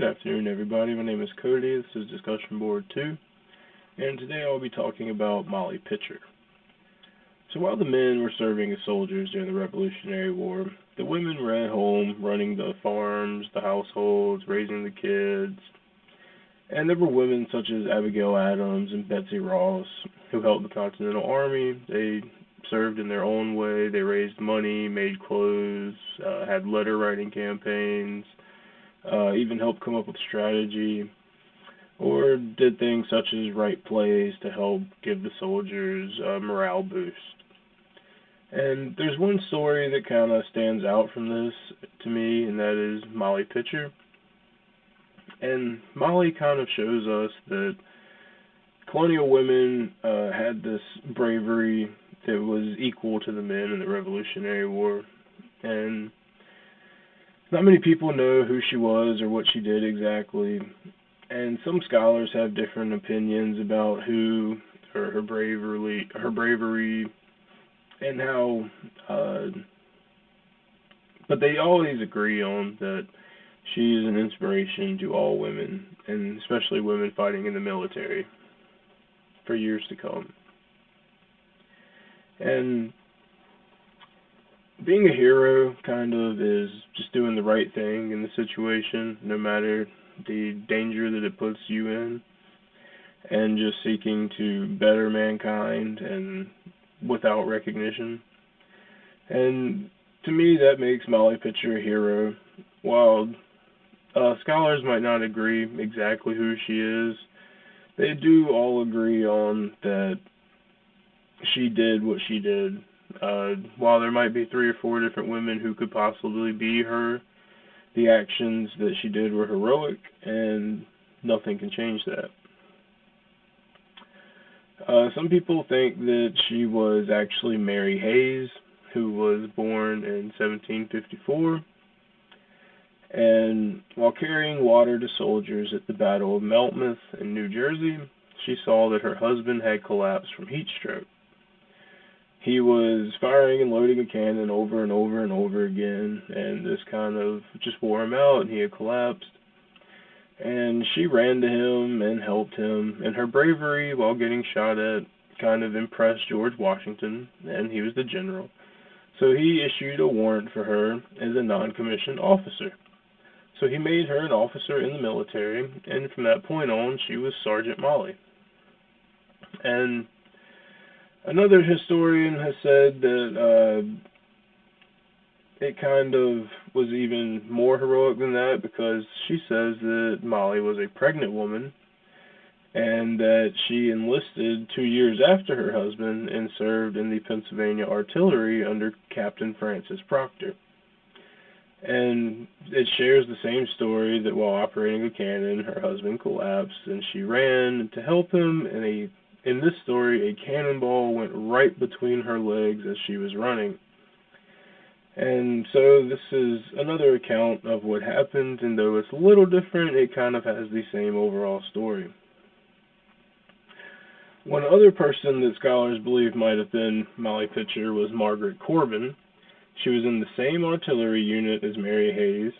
Good afternoon, everybody. My name is Cody. This is Discussion Board 2, and today I'll be talking about Molly Pitcher. So while the men were serving as soldiers during the Revolutionary War, the women were at home running the farms, the households, raising the kids, and there were women such as Abigail Adams and Betsy Ross who helped the Continental Army. They served in their own way. They raised money, made clothes, had letter writing campaigns, even helped come up with strategy, or did things such as write plays to help give the soldiers a morale boost. And there's one story that kind of stands out from this to me, and that is Molly Pitcher. And Molly kind of shows us that colonial women had this bravery that was equal to the men in the Revolutionary War. And not many people know who she was or what she did exactly, and some scholars have different opinions about who or her bravery, and how. But they always agree on that she is an inspiration to all women, and especially women fighting in the military for years to come. And being a hero kind of is just doing the right thing in the situation, no matter the danger that it puts you in, and just seeking to better mankind and without recognition. And to me, that makes Molly Pitcher a hero. While scholars might not agree exactly who she is, they do all agree on that she did what she did. While there might be 3 or 4 different women who could possibly be her, the actions that she did were heroic, and nothing can change that. Some people think that she was actually Mary Hayes, who was born in 1754, and while carrying water to soldiers at the Battle of Meltmouth in New Jersey, she saw that her husband had collapsed from heat stroke. He was firing and loading a cannon over and over and over again, and this kind of just wore him out, and he had collapsed. And she ran to him and helped him, and her bravery while getting shot at kind of impressed George Washington, and he was the general. So he issued a warrant for her as a non-commissioned officer. So he made her an officer in the military, and from that point on, she was Sergeant Molly. And another historian has said that it kind of was even more heroic than that, because she says that Molly was a pregnant woman and that she enlisted 2 years after her husband and served in the Pennsylvania Artillery under Captain Francis Proctor. And it shares the same story that while operating a cannon, her husband collapsed and she ran to help him, and in this story, a cannonball went right between her legs as she was running. And so this is another account of what happened, and though it's a little different, it kind of has the same overall story. One other person that scholars believe might have been Molly Pitcher was Margaret Corbin. She was in the same artillery unit as Mary Hayes,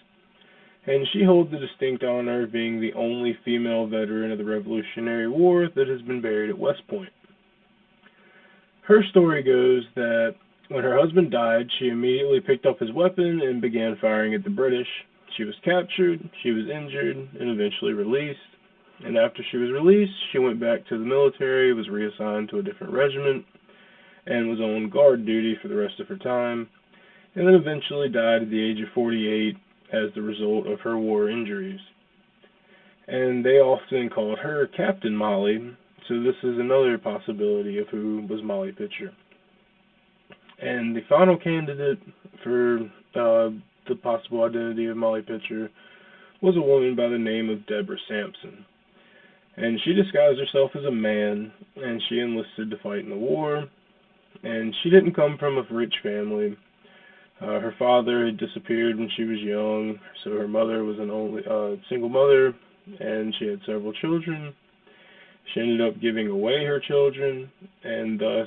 and she holds the distinct honor of being the only female veteran of the Revolutionary War that has been buried at West Point. Her story goes that when her husband died, she immediately picked up his weapon and began firing at the British. She was captured, she was injured, and eventually released. And after she was released, she went back to the military, was reassigned to a different regiment, and was on guard duty for the rest of her time, and then eventually died at the age of 48 as the result of her war injuries. And they often called her Captain Molly, so this is another possibility of who was Molly Pitcher. And the final candidate for the possible identity of Molly Pitcher was a woman by the name of Deborah Sampson. And she disguised herself as a man, and she enlisted to fight in the war. And she didn't come from a rich family. Her father had disappeared when she was young, so her mother was an only single mother, and she had several children. She ended up giving away her children, and thus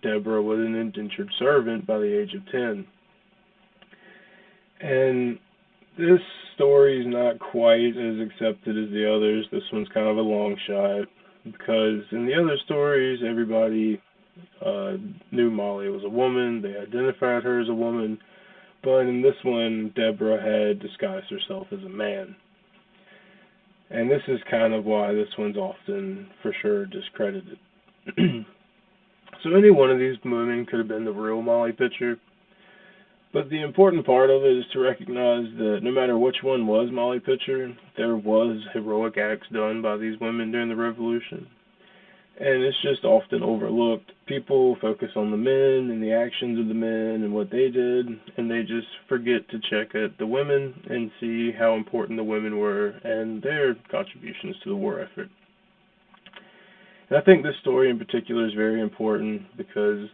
Deborah was an indentured servant by the age of 10. And this story is not quite as accepted as the others. This one's kind of a long shot because in the other stories, everybody knew Molly was a woman. They identified her as a woman. But in this one, Deborah had disguised herself as a man. And this is kind of why this one's often, for sure, discredited. So any one of these women could have been the real Molly Pitcher. But the important part of it is to recognize that no matter which one was Molly Pitcher, there was heroic acts done by these women during the Revolution. And it's just often overlooked. People focus on the men and the actions of the men and what they did, and they just forget to check at the women and see how important the women were and their contributions to the war effort. And I think this story in particular is very important because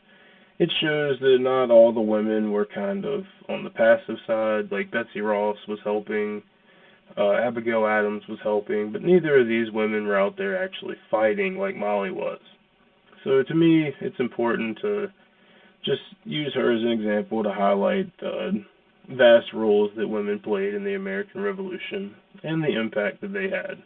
it shows that not all the women were kind of on the passive side. Like Betsy Ross was helping, Abigail Adams was helping, but neither of these women were out there actually fighting like Molly was. So to me, it's important to just use her as an example to highlight the vast roles that women played in the American Revolution and the impact that they had.